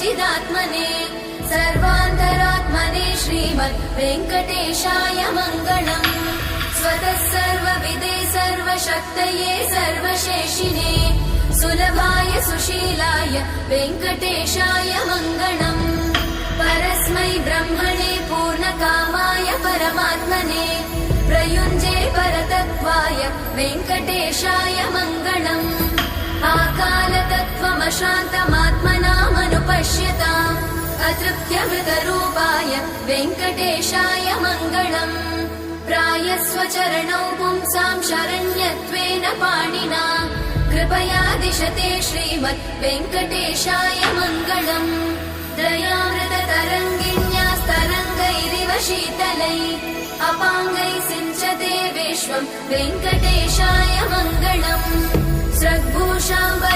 चिदात्मने सर्वान्तरात्मने श्रीमद् वेङ्कटेशाय मङ्गलम्। स्वतः सर्वविदे सर्वशक्तये सर्वशेषिने सुलभाय सुशीलाय वेङ्कटेशाय मङ्गलम्। परस्मै ब्रह्मणे पूर्णकामाय परमात्मने प्रयुञ्जे परतत्त्वाय वेङ्कटेशाय मङ्गलम्। आकालतत्त्वमशान्तमात्मनामनुपश्यताम् अतृप्त्यमृतरूपाय वेङ्कटेशाय मङ्गलम्। प्रायस्वचरणौ पुंसां शरण्यत्वेन पाणिना कृपया दिशते श्रीमद् वेङ्कटेशाय मङ्गलम्। दयामृततरङ्गिण्यास्तरङ्गैरिव शीतलै अपाङ्गैः सिञ्चते विश्वम् वेङ्कटेशाय मङ्गलम्। स्रग्भूषाम्बर